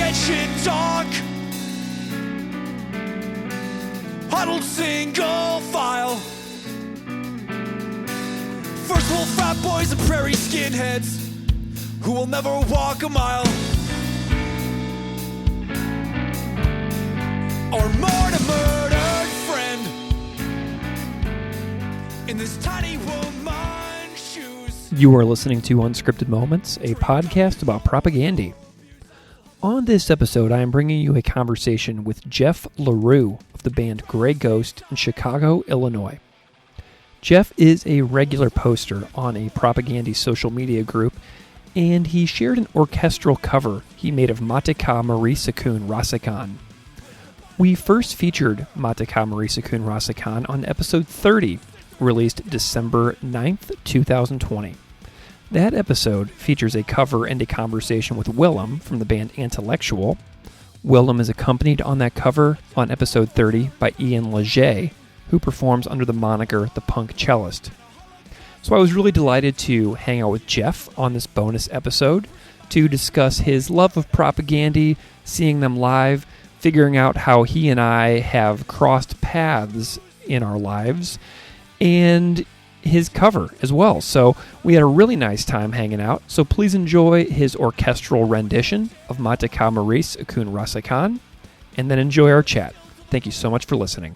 wretched talk, huddled single file. First world frat boys and prairie skinheads who will never walk a mile, or mourn a murdered friend in this tiny woman's shoes. You are listening to Unscripted Moments, a podcast about propaganda. On this episode, I am bringing you a conversation with Jeff Lareau of the band Grey Ghost in Chicago, Illinois. Jeff is a regular poster on a propaganda social media group, and he shared an orchestral cover he made of Moris Ukun Rasik. We first featured Moris Ukun Rasik on episode 30, released December 9th, 2020. That episode features a cover and a conversation with Willem from the band Intellectual. Willem is accompanied on that cover on episode 30 by Ian Leger, who performs under the moniker The Punk Cellist. So I was really delighted to hang out with Jeff on this bonus episode to discuss his love of propaganda, seeing them live, figuring out how he and I have crossed paths in our lives, and his cover as well. So we had a really nice time hanging out. So please enjoy his orchestral rendition of Moris Ukun Rasik, and then enjoy our chat. Thank you so much for listening.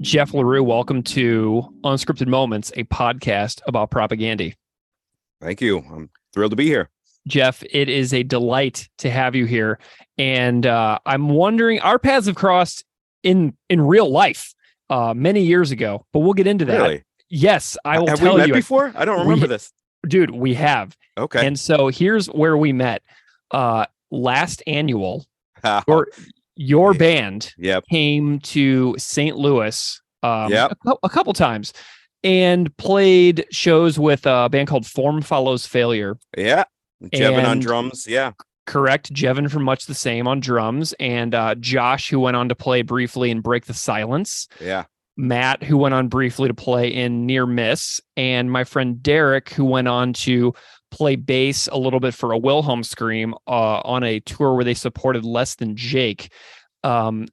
Jeff Lareau, welcome to Unscripted Moments, a podcast about propaganda. Thank you. I'm thrilled to be here. Jeff, it is a delight to have you here. And I'm wondering, our paths have crossed in real life many years ago, but we'll get into that. Really? Yes, I will have tell we met you. Before? I don't remember this. Dude, we have. Okay. And so here's where we met. Last annual, your band came to St. Louis a couple times and played shows with a band called Form Follows Failure. Yeah. Jevin on drums. Yeah. Correct. Jevin from Much the Same on drums, and Josh, who went on to play briefly in Break the Silence. Yeah. Matt, who went on briefly to play in Near Miss, and my friend Derek, who went on to play bass a little bit for a Wilhelm Scream on a tour where they supported Less Than Jake.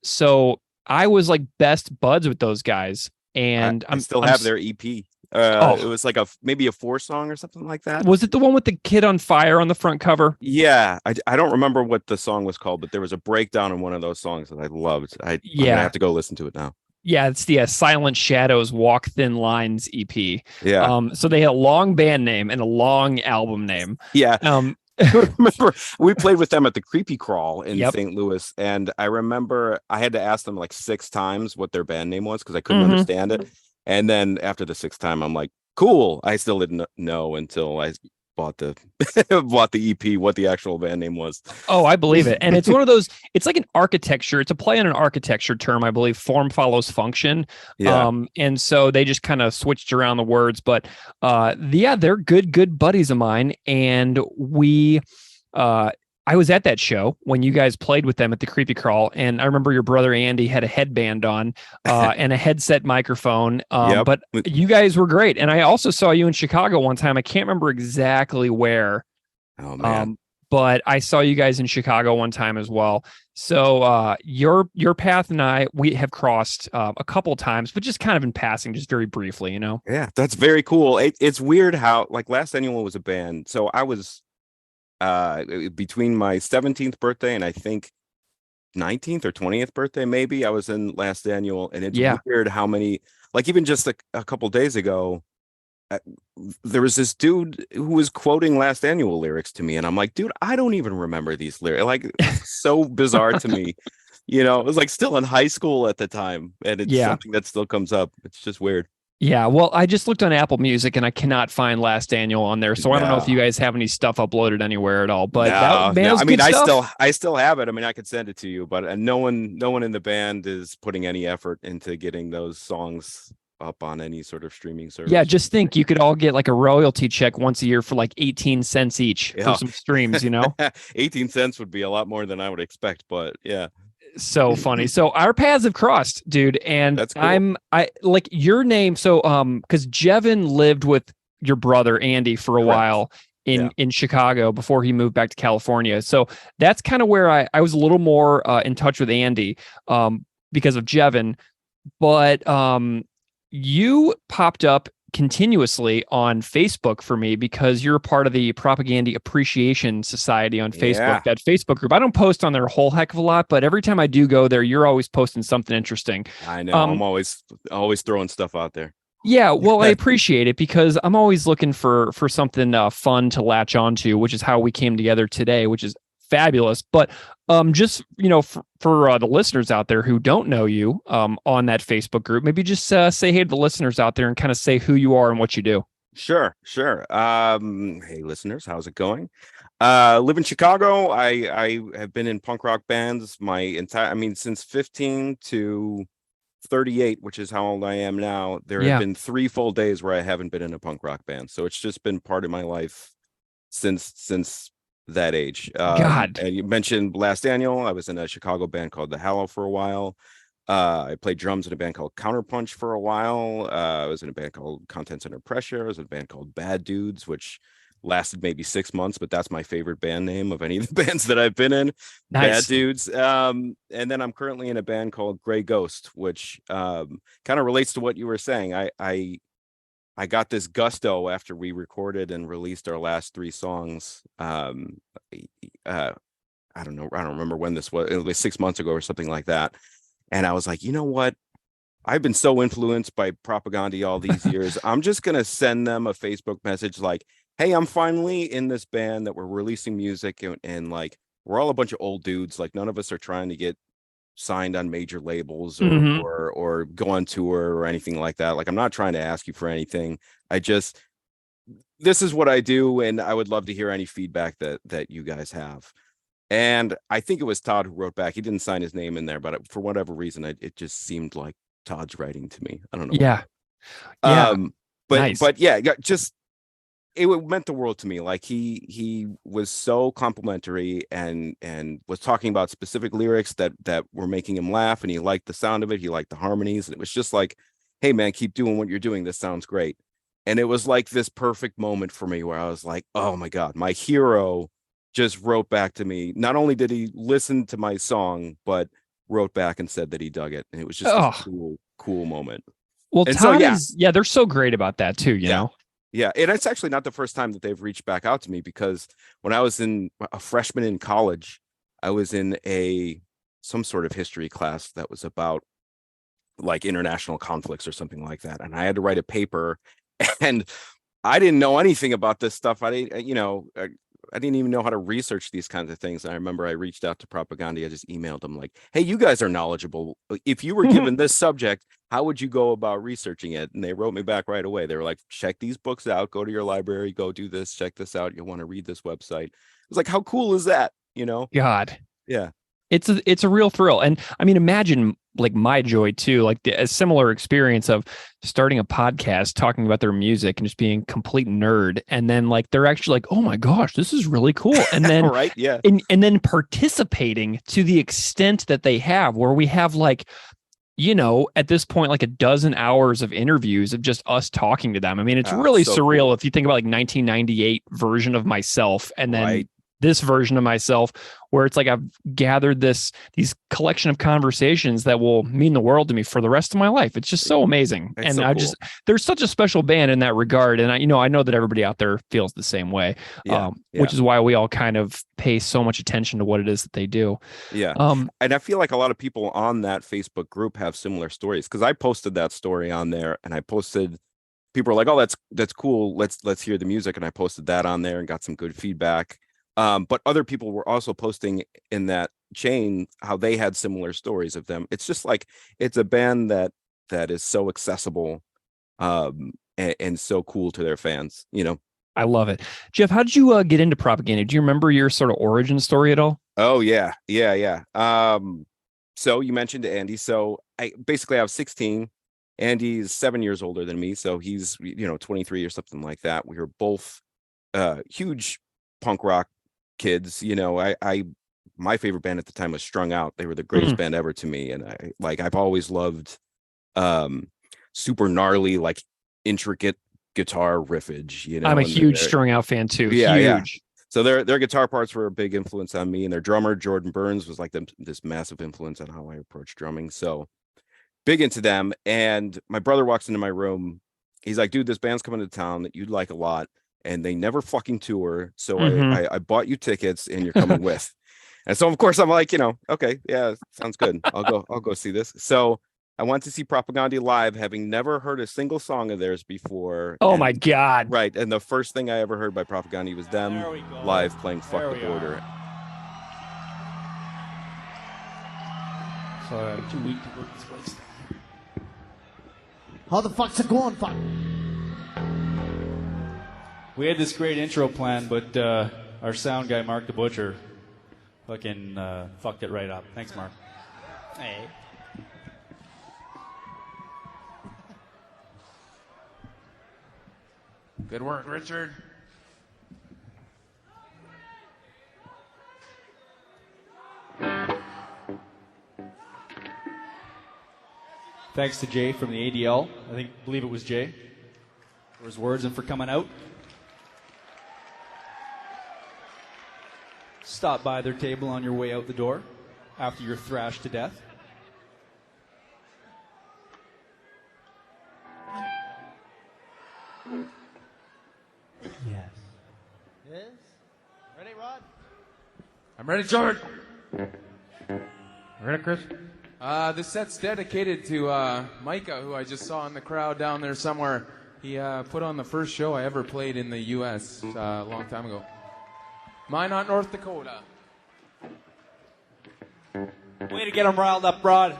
So I was like best buds with those guys, and I still have their EP. It was like maybe a 4-song or something like that. Was it the one with the kid on fire on the front cover? Yeah, I don't remember what the song was called, but there was a breakdown in one of those songs that I loved. I'm gonna have to go listen to it now. Yeah, it's the Silent Shadows Walk Thin Lines EP. Yeah. So they had a long band name and a long album name. Yeah. I remember we played with them at the Creepy Crawl in St. Louis, and I remember I had to ask them like 6 times what their band name was because I couldn't understand it. And then after the 6th time, I'm like, cool. I still didn't know until I bought the EP what the actual band name was. Oh, I believe it. And it's one of those, it's like an architecture. It's a play on an architecture term, I believe. Form follows function. Yeah. And so they just kind of switched around the words. But they're good buddies of mine. And I was at that show when you guys played with them at the Creepy Crawl, and I remember your brother Andy had a headband on and a headset microphone. But you guys were great, and I also saw you in Chicago one time. I can't remember exactly where. Oh man! But I saw you guys in Chicago one time as well. So your path and we have crossed a couple times, but just kind of in passing, just very briefly, you know. Yeah, that's very cool. It's weird how like Last Annual was a band, so I was. Between my 17th birthday and I think 19th or 20th birthday, maybe I was in Last Annual, and it's weird how many, like even just a couple days ago, there was this dude who was quoting Last Annual lyrics to me, and I'm like, dude, I don't even remember these lyrics. Like, it's so bizarre to me. You know, it was like still in high school at the time, and it's something that still comes up. It's just weird. Yeah, well, I just looked on Apple Music and I cannot find Last Annual on there, so I don't know if you guys have any stuff uploaded anywhere at all. But I mean, I still have it. I mean, I could send it to you, but no one in the band is putting any effort into getting those songs up on any sort of streaming service. Yeah, just think you could all get like a royalty check once a year for like 18 cents each for some streams, you know? 18 cents would be a lot more than I would expect, but yeah. So funny. So our paths have crossed, dude. And that's cool. I like your name. So, because Jevin lived with your brother Andy for a while in Chicago before he moved back to California. So that's kind of where I was a little more in touch with Andy because of Jevin. But you popped up continuously on Facebook for me because you're a part of the Propaganda Appreciation Society on Facebook, that Facebook group. I don't post on there a whole heck of a lot, but every time I do go there, you're always posting something interesting. I know. I'm always throwing stuff out there. Yeah, well, I appreciate it because I'm always looking for something fun to latch onto, which is how we came together today, which is fabulous. But just, you know, for the listeners out there who don't know you on that Facebook group, maybe just say hey to the listeners out there and kind of say who you are and what you do. Sure. Hey listeners, how's it going? Live in Chicago. I have been in punk rock bands since 15 to 38, which is how old I am now. There have been 3 full days where I haven't been in a punk rock band. So it's just been part of my life since that age. God. And you mentioned Last Annual. I was in a Chicago band called The Hallow for a while. I played drums in a band called Counterpunch for a while. I was in a band called Contents Under Pressure. I was in a band called Bad Dudes, which lasted maybe 6 months, but that's my favorite band name of any of the bands that I've been in. Nice. Bad Dudes. And then I'm currently in a band called Grey Ghost, which kind of relates to what you were saying. I got this gusto after we recorded and released our last 3 songs. I don't know. I don't remember when this was. It was 6 months ago or something like that. And I was like, you know what? I've been so influenced by Propaganda all these years. I'm just going to send them a Facebook message like, hey, I'm finally in this band that we're releasing music and like, we're all a bunch of old dudes. Like none of us are trying to get signed on major labels Mhm. or go on tour or anything like that. Like I'm not trying to ask you for anything. I just this is what I do, and I would love to hear any feedback that you guys have. And I think it was Todd who wrote back. He didn't sign his name in there, but for whatever reason, it just seemed like Todd's writing to me. I don't know Yeah. why. Yeah. But Nice. yeah, just it meant the world to me. Like he was so complimentary and was talking about specific lyrics that were making him laugh, and he liked the sound of it. He liked the harmonies, and it was just like, hey man, keep doing what you're doing. This sounds great. And it was like this perfect moment for me where I was like, oh my God, my hero just wrote back to me. Not only did he listen to my song, but wrote back and said that he dug it. And it was just this Oh, cool moment. well, And so Todd yeah, is, yeah, they're so great about that too, you yeah. know? Yeah, and it's actually not the first time that they've reached back out to me, because when I was a freshman in college, I was in some sort of history class that was about like international conflicts or something like that, and I had to write a paper, and I didn't know anything about this stuff. I didn't, I didn't even know how to research these kinds of things. And I remember I reached out to Propaganda. I just emailed them like, hey, you guys are knowledgeable. If you were given this subject, how would you go about researching it? And they wrote me back right away. They were like, check these books out, go to your library, go do this, check this out. You'll want to read this website. It was like, how cool is that? God. Yeah. It's a real thrill. And I mean, imagine like my joy too, like a similar experience of starting a podcast, talking about their music and just being complete nerd. And then like, they're actually like, oh my gosh, this is really cool. And then, Right. Yeah. and then participating to the extent that they have, where we have like, at this point, like a dozen hours of interviews of just us talking to them. I mean, it's really So surreal cool. if you think about like 1998 version of myself and then Right. this version of myself, where it's like I've gathered these collection of conversations that will mean the world to me for the rest of my life. It's just so amazing. It's And so cool. there's such a special band in that regard. And I know that everybody out there feels the same way, Yeah. which is why we all kind of pay so much attention to what it is that they do. Yeah. And I feel like a lot of people on that Facebook group have similar stories, because I posted that story on there, and I posted, people were like, oh, that's cool. Let's hear the music. And I posted that on there and got some good feedback. But other people were also posting in that chain how they had similar stories of them. It's just like, it's a band that is so accessible, and so cool to their fans, I love it. Jeff, how did you get into Propaganda? Do you remember your sort of origin story at all? Oh yeah. So you mentioned Andy. So I was 16. Andy's 7 years older than me, so he's 23 or something like that. We were both huge punk rock kids. My favorite band at the time was Strung Out. They were the greatest band ever to me, and I've always loved super gnarly, like intricate guitar riffage. I'm a And huge Strung Out fan too. yeah, yeah. Huge. So their guitar parts were a big influence on me, and their drummer Jordan Burns was like this massive influence on how I approach drumming. So big into them. And my brother walks into my room. He's like, dude, this band's coming to town that you'd like a lot, and they never fucking tour. So I bought you tickets, and you're coming with. And so of course I'm like, okay, yeah, sounds good. I'll go see this. So I went to see Propaganda live, having never heard a single song of theirs before. Oh And my God. right. And the first thing I ever heard by Propaganda was them live playing Fuck the Border. Sorry, I'm too weak to put this place. How the fuck's it going, fuck? We had this great intro plan, but our sound guy, Mark the Butcher, fucking fucked it right up. Thanks, Mark. Hey. Good work, Richard. Thanks to Jay from the ADL. Believe it was Jay for his words and for coming out. Stop by their table on your way out the door after you're thrashed to death. Yes. Yes? Ready, Rod? I'm ready, George. Ready, Chris? This set's dedicated to Micah, who I just saw in the crowd down there somewhere. He put on the first show I ever played in the U.S. A long time ago. Minot, North Dakota. Way to get them riled up, Broad.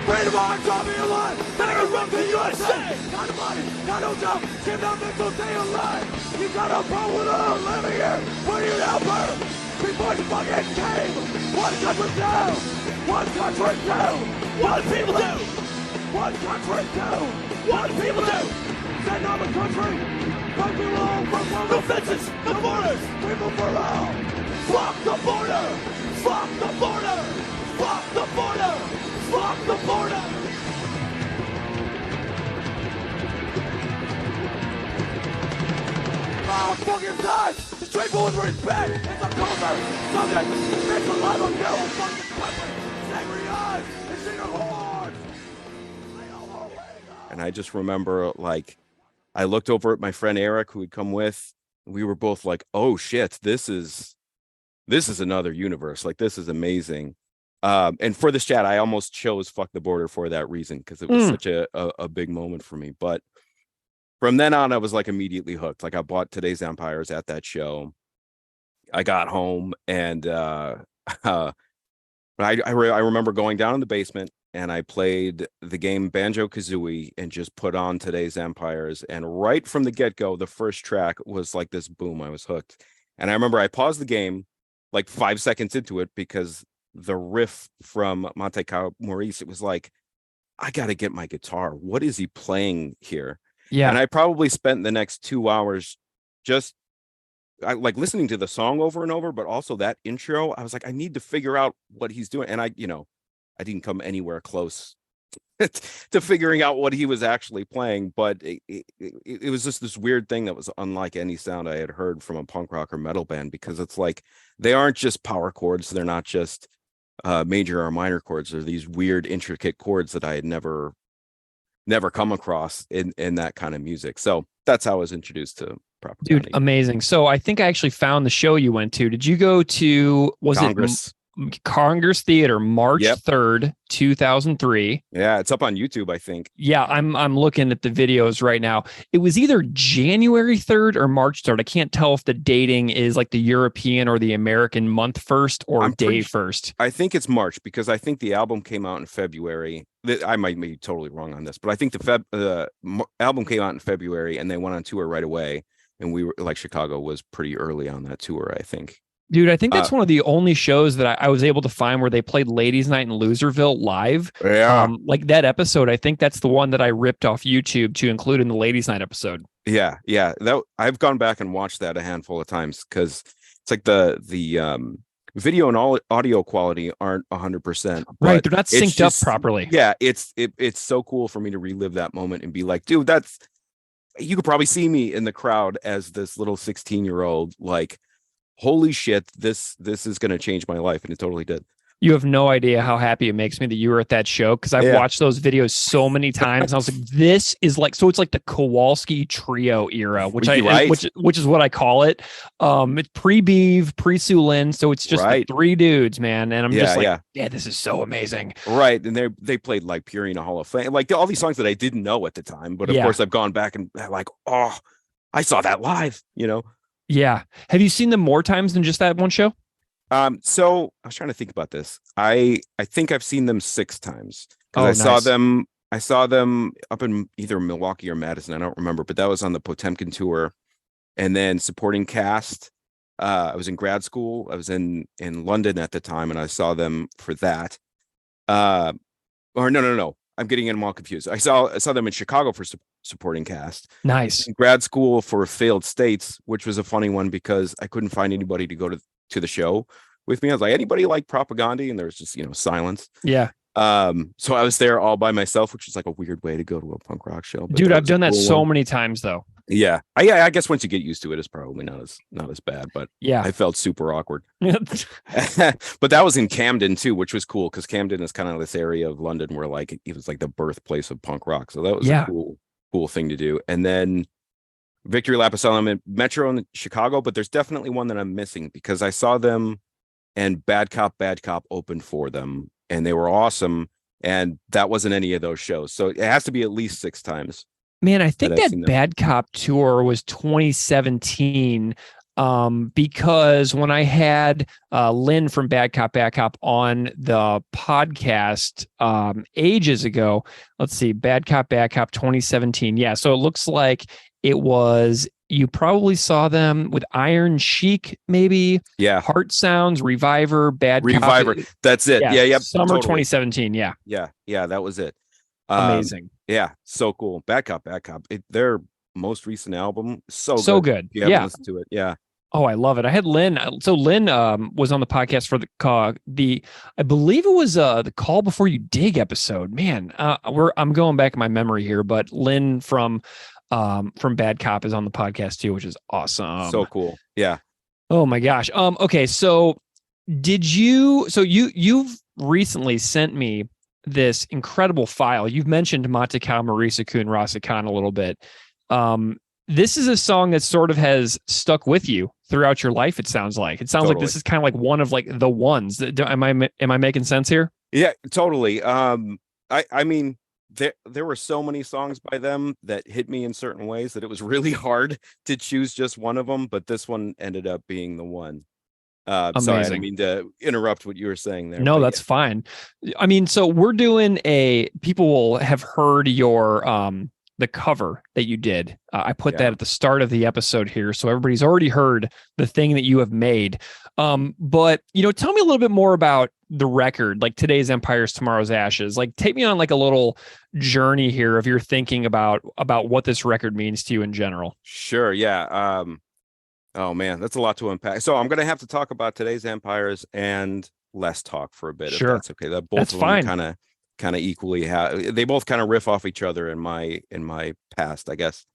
Freedom on top of your line, better run for USA. Got no money, got no job, give them mental day alive. You got a problem with all living here, what do you help her? Before you fucking came, one country down, one country down, what people do? One country down, what people do? Send on the country, but we all from no fences, no borders, people for all. Fuck the border, fuck the border, fuck the border. Fuck the border! Oh, fucking time! The straight forward respect! It's a culture! Subject! Makes a life of you! Fucking country! Sacred eyes! It's in your horns! And I just remember, like, I looked over at my friend Eric, who had come with. We were both like, "Oh shit, this is another universe. Like, this is amazing." And for this chat, I almost chose "Fuck the Border" for that reason, because it was such a big moment for me. But from then on, I was like immediately hooked. Like, I bought Today's Empires at that show. I got home and I remember going down in the basement and I played the game Banjo-Kazooie and just put on Today's Empires. And right from the get-go, the first track was like this boom. I was hooked. And I remember I paused the game like 5 seconds into it because the riff from Monte Carlo Moris, it was like, I got to get my guitar. What is he playing here? Yeah. And I probably spent the next 2 hours just like listening to the song over and over, but also that intro. I was like, I need to figure out what he's doing. And I didn't come anywhere close to figuring out what he was actually playing, but it was just this weird thing that was unlike any sound I had heard from a punk rock or metal band, because it's like, they aren't just power chords. They're not just major or minor chords. They're these weird, intricate chords that I had never come across in that kind of music. So that's how I was introduced to Propaganda. Dude, amazing. So I think I actually found the show you went to. Did you go to, Congress. Congress Theater, March Yep. 3rd, 2003. Yeah, it's up on YouTube, I think. Yeah, I'm looking at the videos right now. It was either January 3rd or March 3rd. I can't tell if the dating is like the European or the American month first or day first. I think it's March, because I think the album came out in February. I might be totally wrong on this, but I think the album came out in February and they went on tour right away. And we were like, Chicago was pretty early on that tour, I think. Dude, I think that's one of the only shows that I was able to find where they played Ladies Night in Loserville live. Yeah. Like that episode, I think that's the one that I ripped off YouTube to include in the Ladies Night episode. Yeah. That I've gone back and watched that a handful of times, because it's like the video and all audio quality aren't 100%. Right. They're not synced up properly. Yeah. It's so cool for me to relive that moment and be like, dude, you could probably see me in the crowd as this little 16-year-old, like, holy shit, this is going to change my life. And it totally did. You have no idea how happy it makes me that you were at that show, because I've watched those videos so many times. And I was like, this is like, so it's like the Kowalski trio era, which is what I call it. It's pre-Beeve, pre-Sue Lynn. So it's just the three dudes, man. And I'm just like, yeah, this is so amazing. Right. And they played like Purina Hall of Fame, like all these songs that I didn't know at the time. But of course I've gone back and like, oh, I saw that live, Yeah. Have you seen them more times than just that one show? So I was trying to think about this. I think I've seen them 6 times. Nice. I saw them up in either Milwaukee or Madison. I don't remember, but that was on the Potemkin tour. And then supporting cast. I was in grad school. I was in London at the time, and I saw them for that. Or no. I'm getting them all confused. I saw them in Chicago for supporting cast. Nice. In grad school for Failed States, which was a funny one because I couldn't find anybody to go to the show with me. I was like, anybody like Propaganda? And there was just, silence. Yeah. So I was there all by myself, which is like a weird way to go to a punk rock show. But Dude, that I've was a done that cool so one. many times though. Yeah. I guess once you get used to it, it's probably not as bad, but Yeah. I felt super awkward. But that was in Camden too, which was cool because Camden is kind of this area of London where like it was like the birthplace of punk rock. So that was Yeah. a cool thing to do. And then Victory Lap, I saw them in Metro in Chicago, but there's definitely one that I'm missing because I saw them and Bad Cop opened for them and they were awesome. And that wasn't any of those shows. So it has to be at least 6 times. Man, I think I've that seen them. Bad Cop tour was 2017 because when I had Lynn from Bad Cop on the podcast ages ago, let's see, Bad Cop 2017. Yeah, so it looks like it was, you probably saw them with Iron Chic, maybe. Yeah. Heart Sounds, Reviver, Bad Reviver. Cop. That's it. Yeah. Summer totally. 2017. Yeah. Yeah, that was it. Amazing. Yeah, so cool. Bad Cop. Their most recent album, so good. If you haven't listened to it, yeah. Oh, I love it. I had Lynn. So Lynn was on the podcast for the I believe it was the Call Before You Dig episode. Man, I'm going back in my memory here, but Lynn from Bad Cop is on the podcast too, which is awesome. So cool. Yeah. Oh my gosh. Okay, so you've recently sent me this incredible file. You've mentioned Matakal, Moris, Ukun, Rasik a little bit. This is a song that sort of has stuck with you throughout your life. It sounds like like this is kind of like one of like the ones. Am I making sense here? Yeah, totally. I mean, there were so many songs by them that hit me in certain ways that it was really hard to choose just one of them. But this one ended up being the one. Sorry, I didn't mean to interrupt what you were saying there. No, that's fine. I mean, so we're doing people will have heard your the cover that you did. I put that at the start of the episode here, so everybody's already heard the thing that you have made. But tell me a little bit more about the record, like Today's Empires, Tomorrow's Ashes. Like, take me on like a little journey here of your thinking about what this record means to you in general. Sure. Yeah. Oh man, that's a lot to unpack. So I'm gonna have to talk about Today's Empires and Less Talk for a bit. Sure, if that's okay. That both of them kind of equally they both kind of riff off each other in my past, I guess.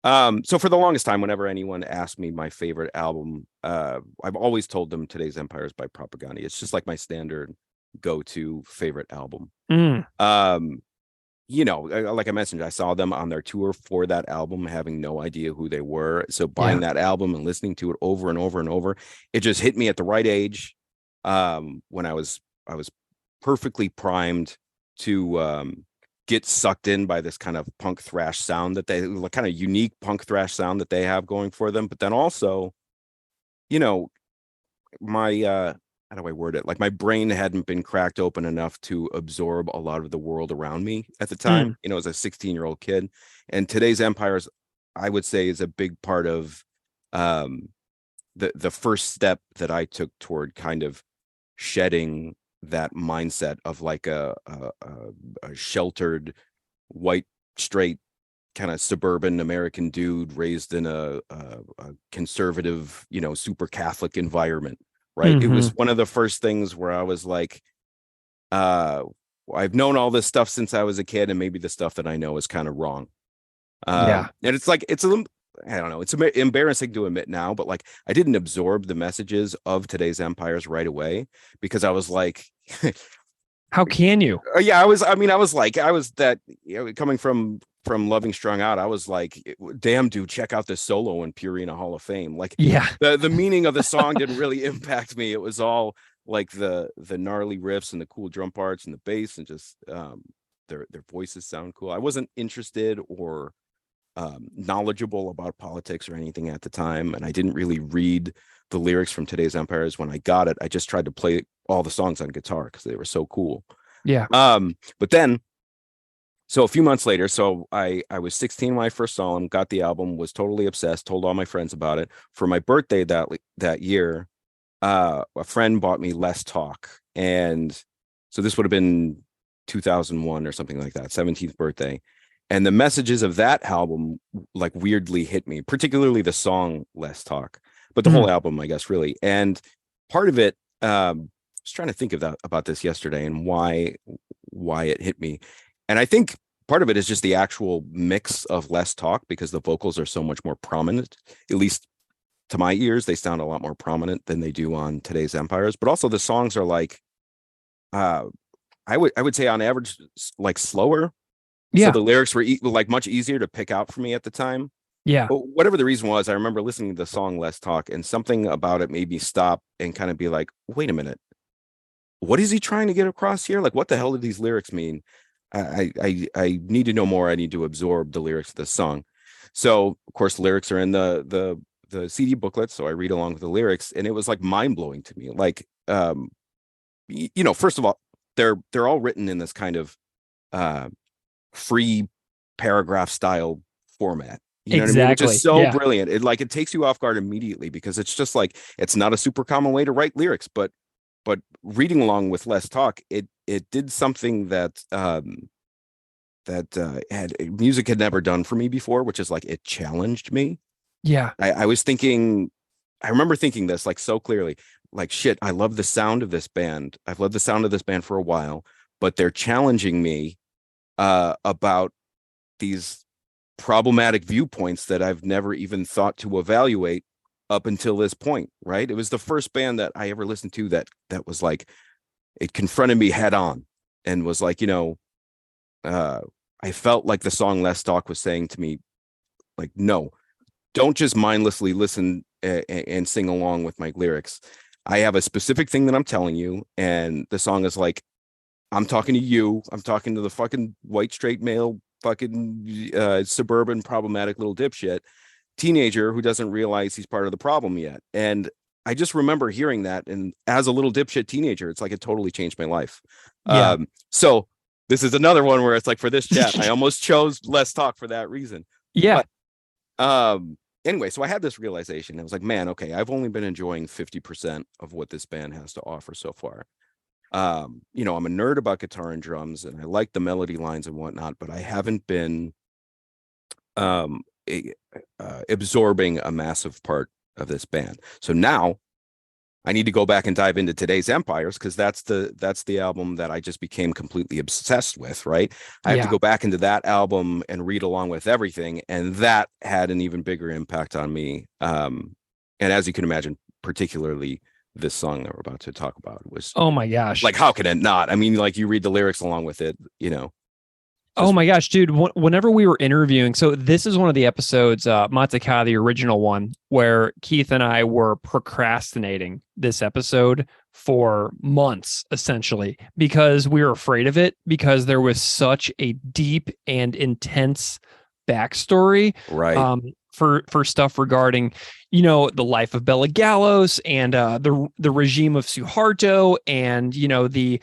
So for the longest time, whenever anyone asked me my favorite album, I've always told them Today's Empires by Propaganda. It's just like my standard go-to favorite album. Like I mentioned, I saw them on their tour for that album, having no idea who they were. So buying that album and listening to it over and over and over, it just hit me at the right age. When I was perfectly primed to get sucked in by this kind of punk thrash sound that they kind of unique punk thrash sound that they have going for them. But then also, my how do I word it? Like my brain hadn't been cracked open enough to absorb a lot of the world around me at the time, as a 16-year-old kid. And Today's Empires, I would say, is a big part of the first step that I took toward kind of shedding that mindset of like a sheltered, white, straight, kind of suburban American dude raised in a conservative, super Catholic environment. Right. It was one of the first things where I was like, I've known all this stuff since I was a kid, and maybe the stuff that I know is kind of wrong. And it's like, I don't know, it's embarrassing to admit now, but like I didn't absorb the messages of Today's Empires right away because I was like, how can you? I was that, coming from Loving Strung Out, I was like, damn, dude, check out this solo in Purina Hall of Fame. Like, the meaning of the song didn't really impact me. It was all like the gnarly riffs and the cool drum parts and the bass and just their voices sound cool. I wasn't interested or knowledgeable about politics or anything at the time, and I didn't really read the lyrics from Today's Empires. When I got it, I just tried to play all the songs on guitar because they were so cool. But then, so a few months later, so I was 16 when I first saw him, got the album, was totally obsessed, told all my friends about it. For my birthday that year, a friend bought me Less Talk, and so this would have been 2001 or something like that, 17th birthday. And the messages of that album like weirdly hit me, particularly the song Less Talk, but the whole album, I guess, really. And part of it, I was trying to think about this yesterday and why why it hit me. And I think part of it is just the actual mix of less talk, because the vocals are so much more prominent, at least to my ears. They sound a lot more prominent than they do on today's Empires, but also the songs are like, I would say on average, like slower. Yeah. So the lyrics were like much easier to pick out for me at the time. Yeah. But whatever the reason was, I remember listening to the song Less Talk, and something about it made me stop and kind of be like, wait a minute, what is he trying to get across here? Like, what the hell do these lyrics mean? I need to know more. I need to absorb the lyrics of this song. So of course, the lyrics are in the CD booklet. So I read along with the lyrics, and it was like mind blowing to me. Like, first of all, they're all written in this kind of free paragraph style format. You know what I mean? Which is so brilliant. It takes you off guard immediately, because it's just like, it's not a super common way to write lyrics, but reading along with Less Talk, it did something that music had never done for me before, which is like, it challenged me. Yeah. I remember thinking this like so clearly, like, shit, I love the sound of this band. I've loved the sound of this band for a while, but they're challenging me about these problematic viewpoints that I've never even thought to evaluate up until this point, right? It was the first band that I ever listened to that was like, it confronted me head on and was like, I felt like the song Less Talk was saying to me, like, no, don't just mindlessly listen and sing along with my lyrics. I have a specific thing that I'm telling you, and the song is like, I'm talking to you. I'm talking to the fucking white straight male fucking suburban problematic little dipshit teenager who doesn't realize he's part of the problem yet. And I just remember hearing that, and as a little dipshit teenager, it's like it totally changed my life. Yeah. So this is another one where it's like, for this chat, I almost chose Less Talk for that reason. Yeah. But, anyway, so I had this realization. I was like, man, okay, I've only been enjoying 50% of what this band has to offer so far. I'm a nerd about guitar and drums, and I like the melody lines and whatnot, but I haven't been absorbing a massive part of this band. So now I need to go back and dive into today's Empires, because that's the album that I just became completely obsessed with, right? I have to go back into that album and read along with everything, and that had an even bigger impact on me. And as you can imagine, particularly this song that we're about to talk about was, oh my gosh, like, how can it not? I mean, like, you read the lyrics along with it, Oh my gosh, dude, whenever we were interviewing, so this is one of the episodes, Mataka, the original one, where Keith and I were procrastinating this episode for months, essentially, because we were afraid of it, because there was such a deep and intense backstory, right? For stuff regarding, the life of Bela Gallos and the regime of Suharto, and the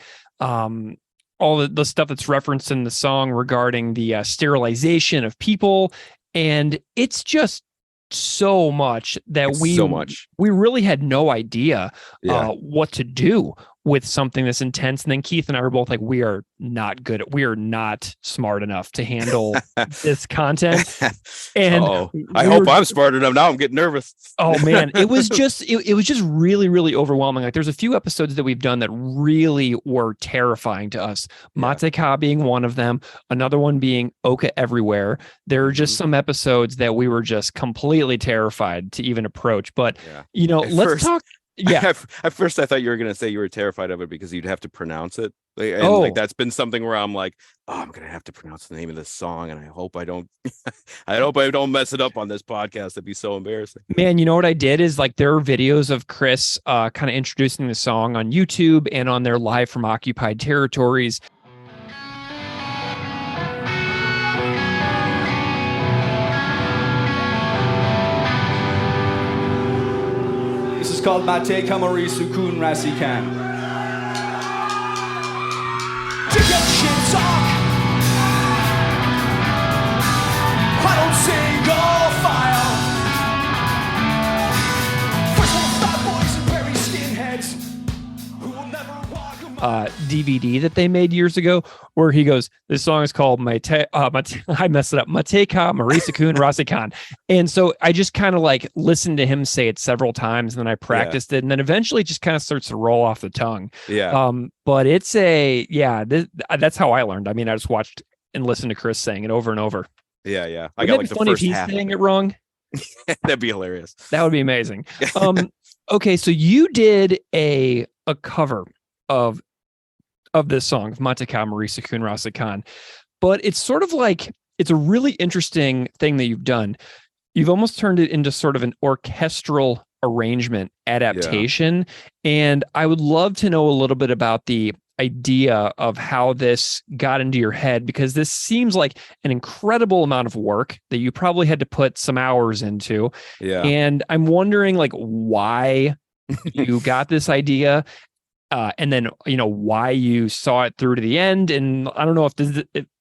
all the stuff that's referenced in the song regarding the sterilization of people. And it's just so much that we really had no idea what to do with something this intense. And then Keith and I were both like, we are not smart enough to handle this content. And I hope I'm smart enough. Now I'm getting nervous. Oh man, it was just really, really overwhelming. Like, there's a few episodes that we've done that really were terrifying to us. Mateka being one of them, another one being Oka Everywhere. There are just some episodes that we were just completely terrified to even approach. But let's talk. Yeah. At first, I thought you were going to say you were terrified of it because you'd have to pronounce it. And like, that's been something where I'm like, I'm going to have to pronounce the name of this song, and I hope I don't mess it up on this podcast. It'd be so embarrassing. Man, you know what I did is, like, there are videos of Chris kind of introducing the song on YouTube and on their Live from Occupied Territories. This is called Mate Moris, Ukun, Rasik. To get shit talk, I don't single file. First we'll start boys and bury skinheads who will never walk DVD that they made years ago where he goes, this song is called I messed it up, Mateka Moris Ukun Rasik. And so I just kind of like listened to him say it several times, and then I practiced it, and then eventually it just kind of starts to roll off the tongue. Yeah. But it's that's how I learned. I mean, I just watched and listened to Chris saying it over and over. Yeah. I Wouldn't got it like be the funny if first he's half. saying it wrong? That'd be hilarious. That would be amazing. Okay, so you did a cover of this song, Mateka Moris Ukun Rasik, but it's sort of like, it's a really interesting thing that you've done. You've almost turned it into sort of an orchestral arrangement adaptation. And I would love to know a little bit about the idea of how this got into your head, because this seems like an incredible amount of work that you probably had to put some hours into. Yeah. And I'm wondering like why you got this idea. And then, why you saw it through to the end. And I don't know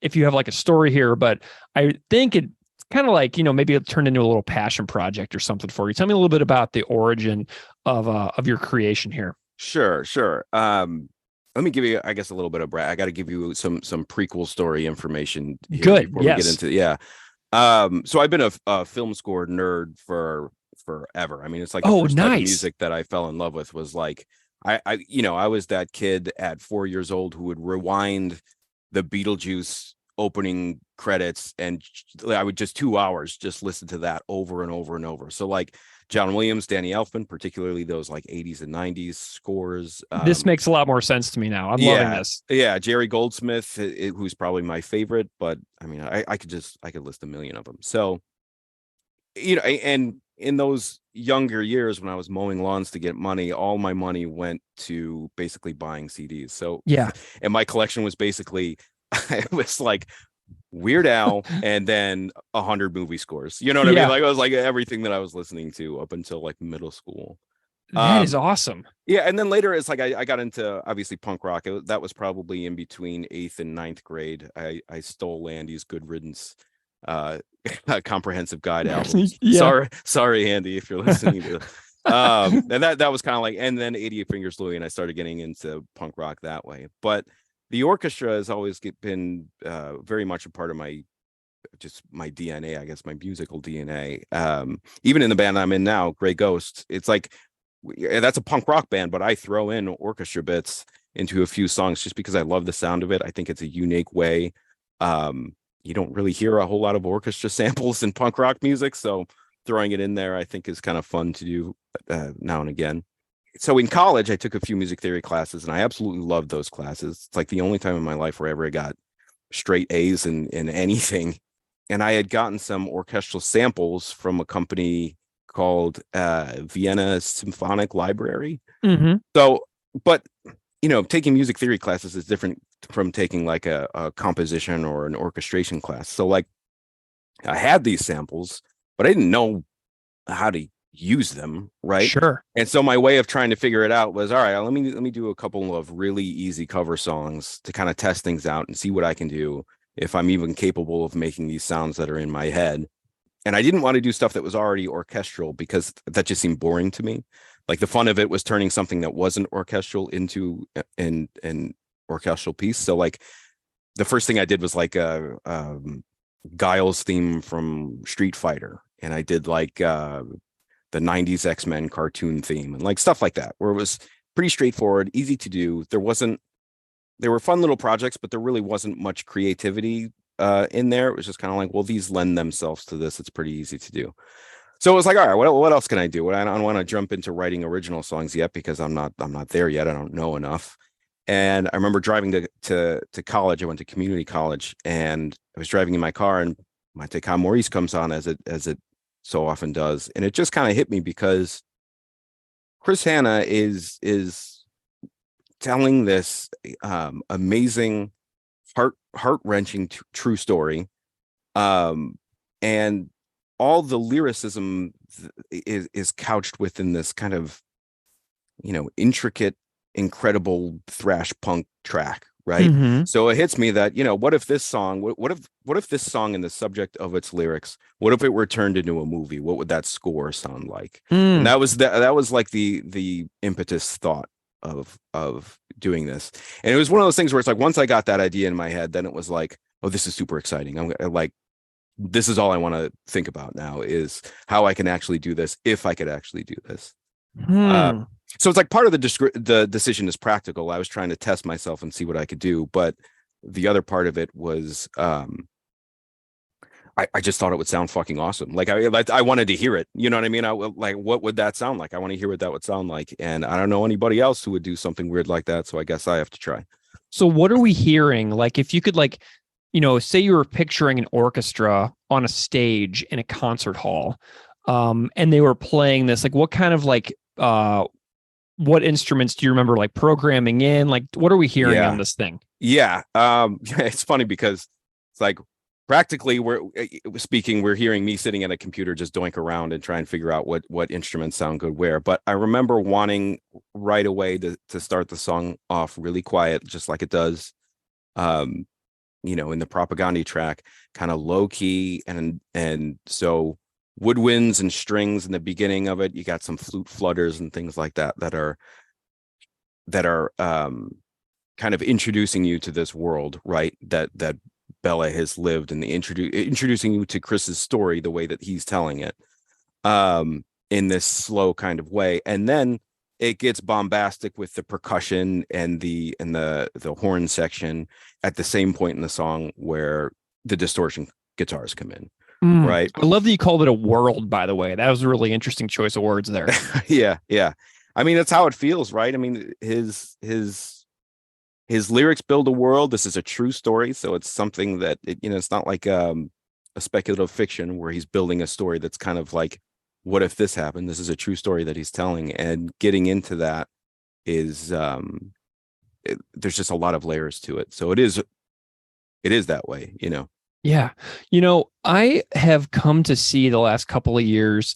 if you have like a story here, but I think it's kind of like, maybe it turned into a little passion project or something for you. Tell me a little bit about the origin of your creation here. Sure. Let me give you, I guess, a little bit of I got to give you some prequel story information here. Good. Before we get into so I've been a film score nerd for forever. I mean, it's like the first type of music that I fell in love with was like, I was that kid at 4 years old who would rewind the Beetlejuice opening credits, and I would just 2 hours just listen to that over and over and over. So like John Williams, Danny Elfman, particularly those like 80s and 90s scores. This makes a lot more sense to me now. I'm loving this. Yeah, Jerry Goldsmith, who's probably my favorite, but I mean, I could list a million of them. So, and in those younger years when I was mowing lawns to get money, all my money went to basically buying CDs. So yeah, and my collection was basically, it was like Weird Al and then 100 movie scores. You know what I mean? Like it was like everything that I was listening to up until like middle school. That is awesome. Yeah, and then later it's like I got into obviously punk rock. That was probably in between 8th and 9th grade. I stole Andy's Good Riddance comprehensive guide album. Sorry Andy, if you're listening to and that was kind of like, and then 88 Fingers Louie, and I started getting into punk rock that way. But the orchestra has always been very much a part of my DNA, I guess, my musical DNA. Even in the band I'm in now, Grey Ghost, it's like that's a punk rock band, but I throw in orchestra bits into a few songs just because I love the sound of it. I think it's a unique way. You don't really hear a whole lot of orchestra samples in punk rock music, so throwing it in there I think is kind of fun to do now and again. So in college I took a few music theory classes, and I absolutely loved those classes. It's like the only time in my life where I ever got straight A's in anything. And I had gotten some orchestral samples from a company called Vienna Symphonic Library. Mm-hmm. So, but taking music theory classes is different from taking like a composition or an orchestration class. So like I had these samples, but I didn't know how to use them, right? Sure. And so my way of trying to figure it out was, all right, let me do a couple of really easy cover songs to kind of test things out and see what I can do, if I'm even capable of making these sounds that are in my head. And I didn't want to do stuff that was already orchestral because that just seemed boring to me. Like the fun of it was turning something that wasn't orchestral into an orchestral piece. So like the first thing I did was like a Guile's theme from Street Fighter. And I did like the 90s X-Men cartoon theme and like stuff like that, where it was pretty straightforward, easy to do. There were fun little projects, but there really wasn't much creativity in there. It was just kind of like, well, these lend themselves to this. It's pretty easy to do. So it was like, all right, what else can I do? I don't want to jump into writing original songs yet because I'm not there yet. I don't know enough. And I remember driving to college. I went to community college, and I was driving in my car, and Mateka Moris comes on as it so often does, and it just kind of hit me because Chris Hanna is telling this amazing, heart-wrenching true story, and all the lyricism is couched within this kind of intricate, incredible thrash punk track, right? Mm-hmm. So it hits me that what if this song, what if this song and the subject of its lyrics, what if it were turned into a movie? What would that score sound like? And that was like the impetus thought of doing this. And it was one of those things where it's like, once I got that idea in my head, then it was like, oh, this is super exciting. I'm like, this is all I want to think about now, is how I can actually do this, if I could actually do this. So it's like part of the decision is practical. I was trying to test myself and see what I could do, but the other part of it was I just thought it would sound fucking awesome. Like I wanted to hear it. You know what I mean? What would that sound like? I want to hear what that would sound like. And I don't know anybody else who would do something weird like that. So I guess I have to try. So what are we hearing? Like, if you could, like, say you were picturing an orchestra on a stage in a concert hall, and they were playing this, like, what kind of, like, what instruments do you remember, like, programming in? Like, what are we hearing on this thing? Yeah. It's funny because it's like, practically we're hearing me sitting at a computer just doink around and try and figure out what instruments sound good where. But I remember wanting right away to start the song off really quiet, just like it does in the Propaganda track, kind of low key, and so woodwinds and strings in the beginning of it. You got some flute flutters and things like that are kind of introducing you to this world, right? That Bella has lived, and introducing you to Chris's story the way that he's telling it, in this slow kind of way. And then it gets bombastic with the percussion and the horn section at the same point in the song where the distortion guitars come in. Right. I love that you called it a world, by the way. That was a really interesting choice of words there. Yeah. I mean, that's how it feels, right? I mean, his lyrics build a world. This is a true story, so it's something that it's not like a speculative fiction where he's building a story that's kind of like, what if this happened? This is a true story that he's telling, and getting into that is there's just a lot of layers to it. So it is that way, Yeah. I have come to see the last couple of years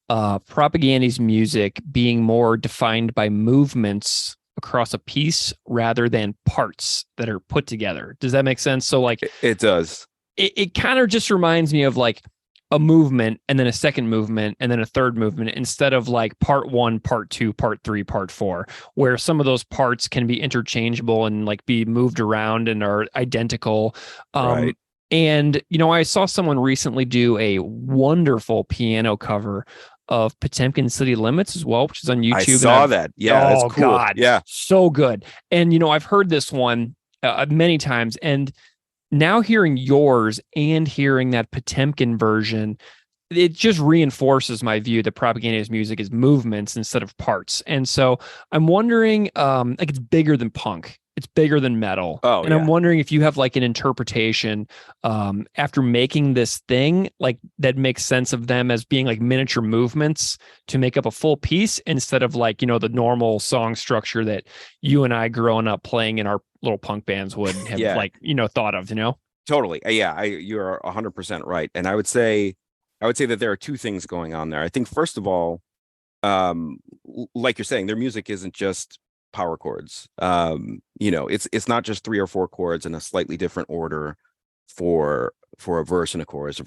Propaganda's music being more defined by movements across a piece rather than parts that are put together. Does that make sense? So, like, it does. It kind of just reminds me of, like, a movement and then a second movement and then a third movement, instead of like part 1, part 2, part 3, part 4, where some of those parts can be interchangeable and, like, be moved around and are identical. Right. And, I saw someone recently do a wonderful piano cover of Potemkin City Limits as well, which is on YouTube. I saw that. Yeah, that's cool. God, yeah, so good. And, I've heard this one many times, and now hearing yours and hearing that Potemkin version, it just reinforces my view that Propaganda's music is movements instead of parts. And so I'm wondering, like, it's bigger than punk. It's bigger than metal. Oh, and I'm wondering if you have, like, an interpretation after making this thing, like, that makes sense of them as being like miniature movements to make up a full piece, instead of, like, the normal song structure that you and I growing up playing in our little punk bands would have thought of, Totally. Yeah, you're 100% right. And I would say that there are two things going on there. I think, first of all, like you're saying, their music isn't just power chords. It's not just 3 or 4 chords in a slightly different order for a verse and a chorus,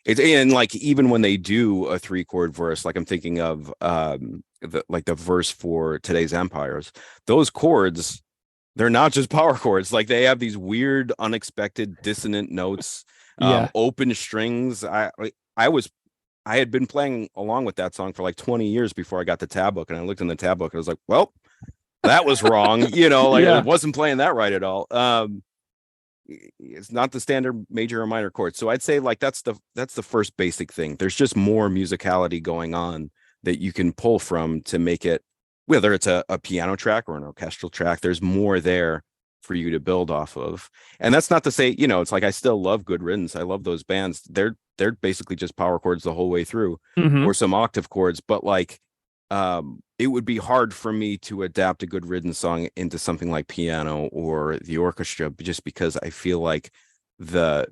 and, like, even when they do a 3-chord verse, like I'm thinking of the verse for Today's Empires, those chords, they're not just power chords. Like, they have these weird, unexpected dissonant notes, open strings. I had been playing along with that song for like 20 years before I got the tab book, and I looked in the tab book and I was like, well, that was wrong. I wasn't playing that right at all. It's not the standard major or minor chord. So I'd say, like, that's the first basic thing. There's just more musicality going on that you can pull from to make it, whether it's a piano track or an orchestral track, there's more there for you to build off of. And that's not to say, it's like, I still love Good Riddance. I love those bands. They're basically just power chords the whole way through, or some octave chords. But, like, it would be hard for me to adapt a Good Riddance song into something like piano or the orchestra, just because I feel like the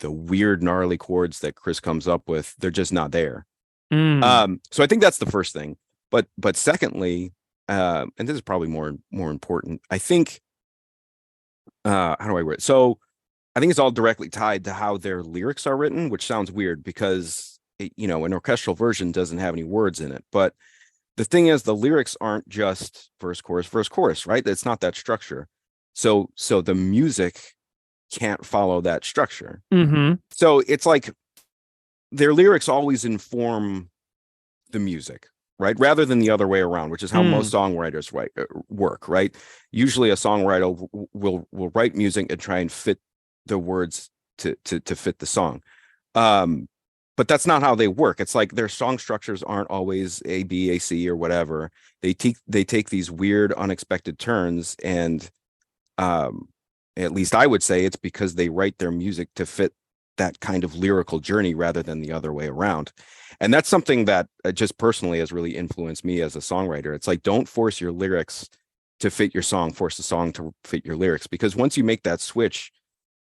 weird, gnarly chords that Chris comes up with, they're just not there. So I think that's the first thing. But secondly, and this is probably more important, I think, how do I word it? So I think it's all directly tied to how their lyrics are written, which sounds weird because, an orchestral version doesn't have any words in it, but the thing is, the lyrics aren't just verse, chorus, right? It's not that structure. So the music can't follow that structure. Mm-hmm. So it's like their lyrics always inform the music, right? Rather than the other way around, which is how most songwriters work, right? Usually a songwriter will write music and try and fit the words to fit the song. But that's not how they work. It's like their song structures aren't always A, B, A, C, or whatever. They take these weird, unexpected turns, and at least I would say it's because they write their music to fit that kind of lyrical journey rather than the other way around. And that's something that just personally has really influenced me as a songwriter. It's like, don't force your lyrics to fit your song, force the song to fit your lyrics, because once you make that switch,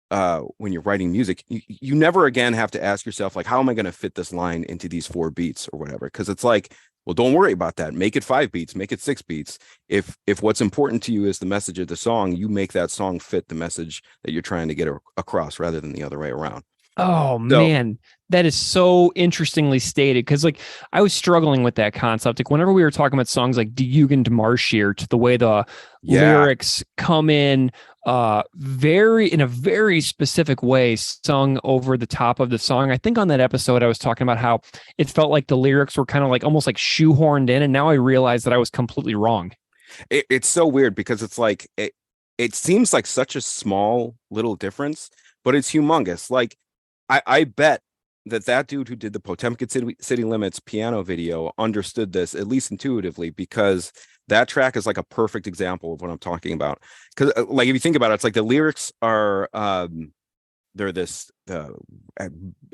when you're writing music, you never again have to ask yourself, like, how am I going to fit this line into these 4 beats or whatever? Because it's like, well, don't worry about that. Make it 5 beats, make it 6 beats. If what's important to you is the message of the song, you make that song fit the message that you're trying to get across rather than the other way around. Oh, man, that is so interestingly stated, because like I was struggling with that concept. Like whenever we were talking about songs like Die Jugend marschiert, the way the lyrics come in in a very specific way, sung over the top of the song. I think on that episode I was talking about how it felt like the lyrics were kind of like almost like shoehorned in, and now I realize that I was completely wrong. It's so weird because it's like it seems like such a small little difference, but it's humongous. Like I bet that dude who did the Potemkin City Limits piano video understood this, at least intuitively, because that track is like a perfect example of what I'm talking about. Because like if you think about it, it's like the lyrics are they're this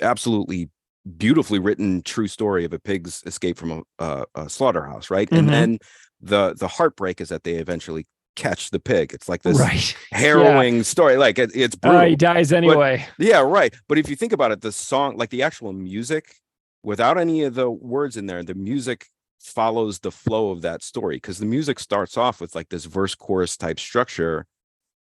absolutely beautifully written true story of a pig's escape from a slaughterhouse, right? And then the heartbreak is that they eventually catch the pig. It's like this harrowing story. Like it's brutal. He dies anyway. But if you think about it, the song, like the actual music, without any of the words in there, the music follows the flow of that story, because the music starts off with like this verse chorus type structure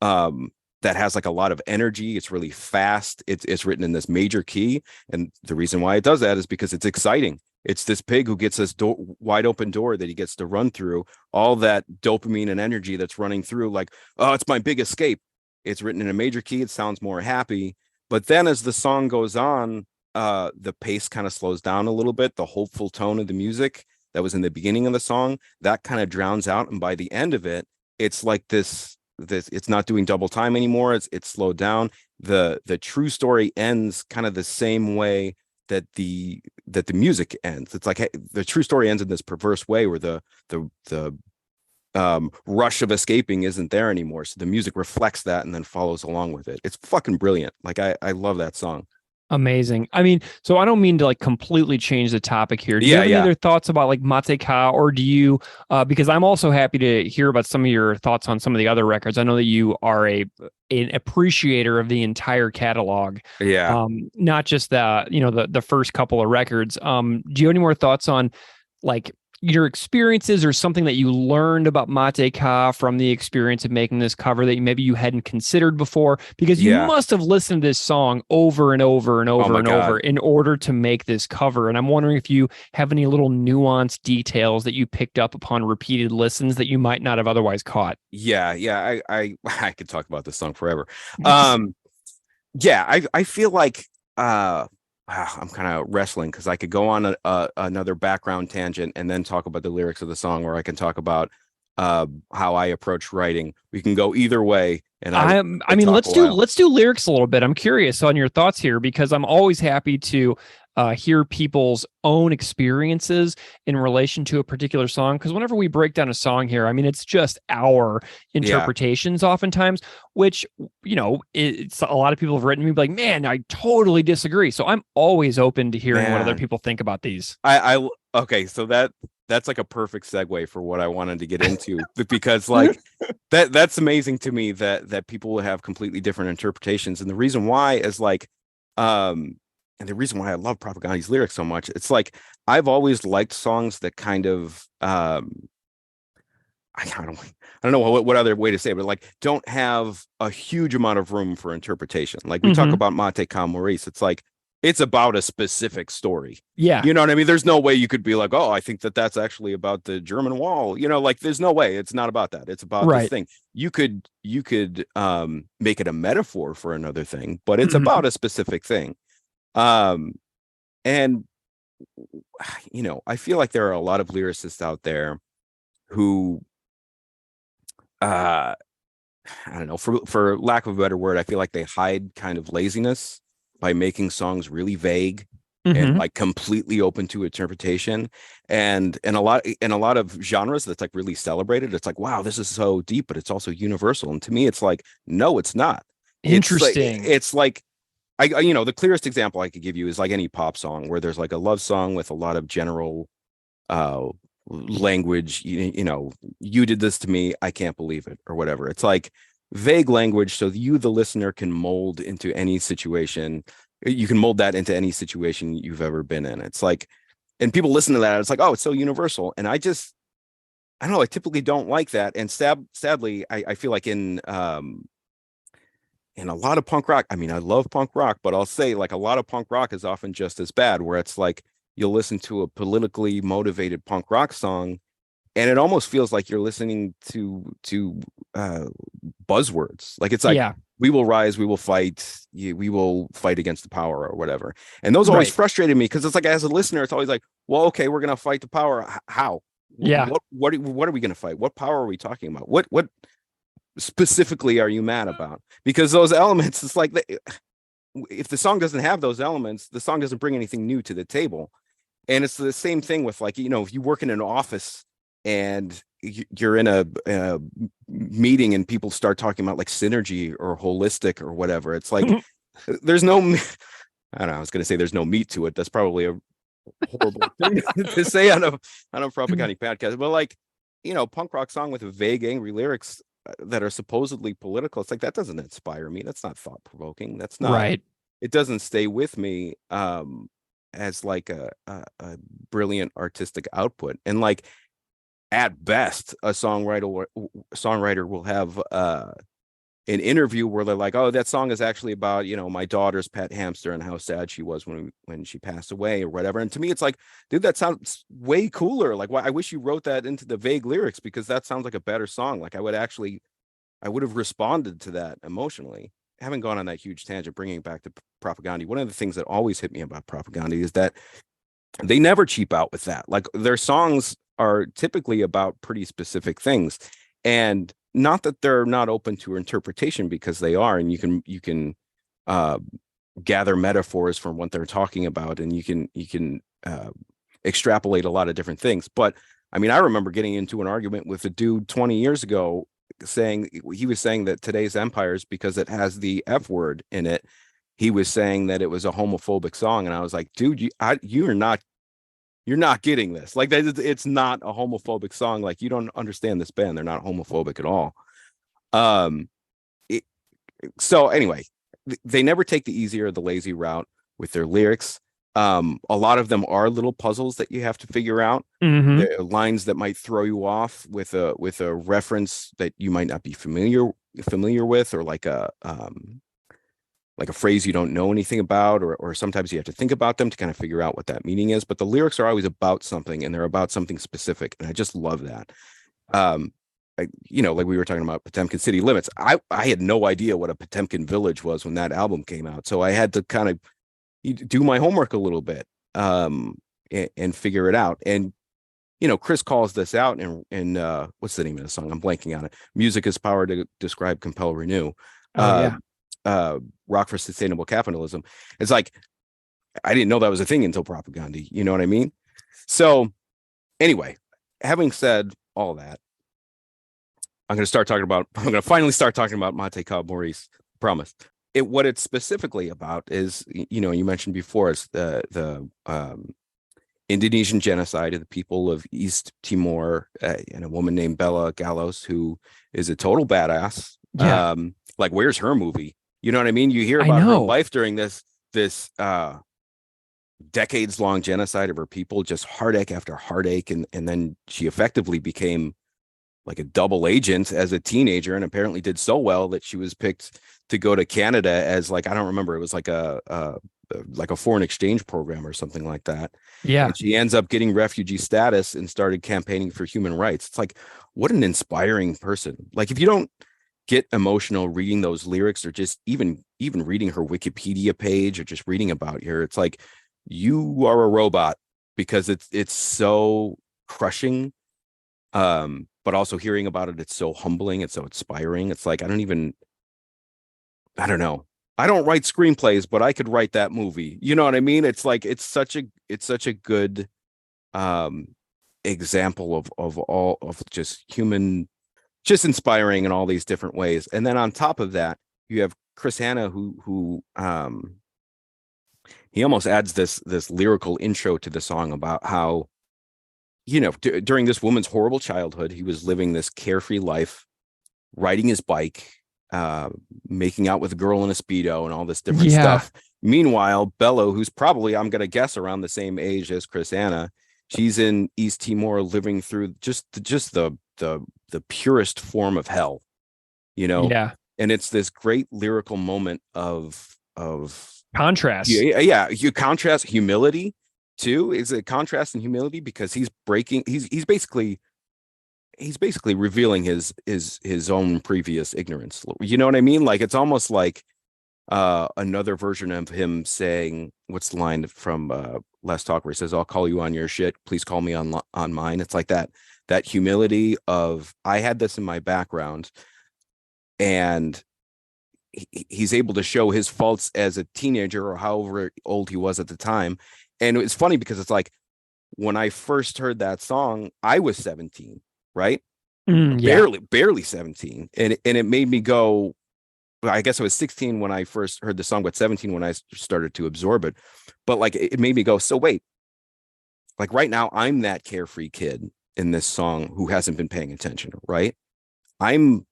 that has like a lot of energy. It's really fast. It's written in this major key, and the reason why it does that is because it's exciting. It's this pig who gets this wide open door that he gets to run through, all that dopamine and energy that's running through, like, oh, it's my big escape. It's written in a major key. It sounds more happy. But then as the song goes on, the pace kind of slows down a little bit. The hopeful tone of the music that was in the beginning of the song, that kind of drowns out. And by the end of it, it's like this it's not doing double time anymore. It's slowed down. The true story ends kind of the same way that the music ends. It's like the true story ends in this perverse way where the rush of escaping isn't there anymore. So the music reflects that and then follows along with it. It's fucking brilliant. Like I love that song. Amazing. I mean, so I don't mean to like completely change the topic here. Do you have any other thoughts about like Mate Ka, or do you, because I'm also happy to hear about some of your thoughts on some of the other records. I know that you are an appreciator of the entire catalog. Yeah. Not just the first couple of records. Do you have any more thoughts on like your experiences or something that you learned about Mate Ka from the experience of making this cover that maybe you hadn't considered before? Because you must have listened to this song over and over and over over in order to make this cover. And I'm wondering if you have any little nuanced details that you picked up upon repeated listens that you might not have otherwise caught. I could talk about this song forever. I feel like I'm kind of wrestling because I could go on another background tangent and then talk about the lyrics of the song, or I can talk about how I approach writing. We can go either way. And let's do lyrics a little bit. I'm curious on your thoughts here, because I'm always happy to hear people's own experiences in relation to a particular song. Because whenever we break down a song here, I mean, it's just our interpretations oftentimes, which, it's a lot of people have written me like, man, I totally disagree. So I'm always open to hearing what other people think about these. Okay, so that's like a perfect segue for what I wanted to get into, because like that's amazing to me that people will have completely different interpretations. And the reason why is like, and the reason why I love Propagandi's lyrics so much, it's like I've always liked songs that kind of I don't know what other way to say it, but like don't have a huge amount of room for interpretation. Like we talk about Mate Ka Moris, it's like it's about a specific story. Yeah. You know what I mean? There's no way you could be like, oh, I think that's actually about the German wall. Like there's no way. It's not about that. It's about this thing. You could make it a metaphor for another thing, but it's about a specific thing. And I feel like there are a lot of lyricists out there who I don't know, for lack of a better word, I feel like they hide kind of laziness by making songs really vague and like completely open to interpretation. And a lot of genres that's like really celebrated, it's like, wow, this is so deep, but it's also universal. And to me, it's like, no, it's not. Interesting. It's like I the clearest example I could give you is like any pop song where there's like a love song with a lot of general language, you did this to me, I can't believe it, or whatever. It's like vague language, so you, the listener, can mold into any situation. You can mold that into any situation you've ever been in. It's like, and people listen to that, it's like, oh, it's so universal. And I don't know, I typically don't like that. And sadly, I feel like in a lot of punk rock, I mean, I love punk rock, but I'll say like a lot of punk rock is often just as bad, where it's like you'll listen to a politically motivated punk rock song and it almost feels like you're listening to buzzwords. Like it's like, we will rise, we will fight, we will fight against the power or whatever. And those always frustrated me because it's like, as a listener, it's always like, well, okay, we're going to fight the power. How? Yeah. What are we going to fight? What power are we talking about? What specifically are you mad about? Because those elements, it's like, if the song doesn't have those elements, the song doesn't bring anything new to the table. And it's the same thing with like, if you work in an office and you're in a meeting and people start talking about like synergy or holistic or whatever, it's like there's no, I don't know, I was going to say there's no meat to it. That's probably a horrible thing to say on a propaganda podcast, but like, punk rock song with vague, angry lyrics that are supposedly political, it's like, that doesn't inspire me. That's not thought provoking. That's not it doesn't stay with me as like a brilliant artistic output. And like, at best, a songwriter will have an interview where they're like, oh, that song is actually about, my daughter's pet hamster and how sad she was when she passed away or whatever. And to me, it's like, dude, that sounds way cooler. Like, I wish you wrote that into the vague lyrics, because that sounds like a better song. Like I would have responded to that emotionally. Having gone on that huge tangent, bringing it back to propaganda, one of the things that always hit me about propaganda is that they never cheap out with that. Like, their songs are typically about pretty specific things, and not that they're not open to interpretation, because they are, and you can gather metaphors from what they're talking about, and you can extrapolate a lot of different things. But I mean, I remember getting into an argument with a dude 20 years ago he was saying that today's empires, because it has the F word in it, he was saying that it was a homophobic song. And I was like, dude, you're not getting this. Like, it's not a homophobic song. Like, you don't understand this band. They're not homophobic at all. So anyway, they never take the easy or the lazy route with their lyrics. A lot of them are little puzzles that you have to figure out. The lines that might throw you off with a reference that you might not be familiar with, or like a phrase you don't know anything about, or sometimes you have to think about them to kind of figure out what that meaning is. But the lyrics are always about something, and they're about something specific, and I just love that. Like we were talking about Potemkin City Limits. I had no idea what a Potemkin village was when that album came out, so I had to kind of do my homework a little bit and figure it out. And Chris calls this out in what's the name of the song? I'm blanking on it. Music is power to describe, compel, renew. Rock for Sustainable Capitalism. It's like, I didn't know that was a thing until propaganda. You know what I mean? So anyway, having said all that, I'm going to finally start talking about Mate Ka Moris. Promise. What it's specifically about is, you mentioned before, is the Indonesian genocide of the people of East Timor, and a woman named Bella Gallos, who is a total badass. Yeah. Like, where's her movie? You know what I mean? You hear about her life during this decades long genocide of her people, just heartache after heartache. And then she effectively became like a double agent as a teenager, and apparently did so well that she was picked to go to Canada as, like, I don't remember, it was like a like a foreign exchange program or something like that. Yeah. And she ends up getting refugee status and started campaigning for human rights. It's like, what an inspiring person. Like, if you don't get emotional reading those lyrics, or just even reading her Wikipedia page, or just reading about her, it's like, you are a robot, because it's so crushing. But also hearing about it, it's so humbling, it's so inspiring. It's like, I don't know. I don't write screenplays, but I could write that movie. You know what I mean? It's like, it's such a good example of all of just human, just inspiring in all these different ways. And then on top of that, you have Chris Hanna, who he almost adds this lyrical intro to the song about how, during this woman's horrible childhood, he was living this carefree life, riding his bike, making out with a girl in a Speedo and all this different stuff. Meanwhile, Bello, who's probably, I'm going to guess, around the same age as Chris Hanna, she's in East Timor, living through just the purest form of hell, Yeah. And it's this great lyrical moment of Contrast. You contrast humility too. Is a contrast in humility, because he's basically revealing his own previous ignorance. You know what I mean? Like, it's almost like another version of him saying, what's the line from Last Talk, where he says, "I'll call you on your shit, please call me on mine." It's like that humility of, I had this in my background, and he's able to show his faults as a teenager, or however old he was at the time. And it's funny, because it's like, when I first heard that song, I was 17, right? Barely 17. And it made me go, I guess I was 16 when I first heard the song, but 17 when I started to absorb it. But like, it made me go, so wait, like right now, I'm that carefree kid in this song who hasn't been paying attention, right? I'm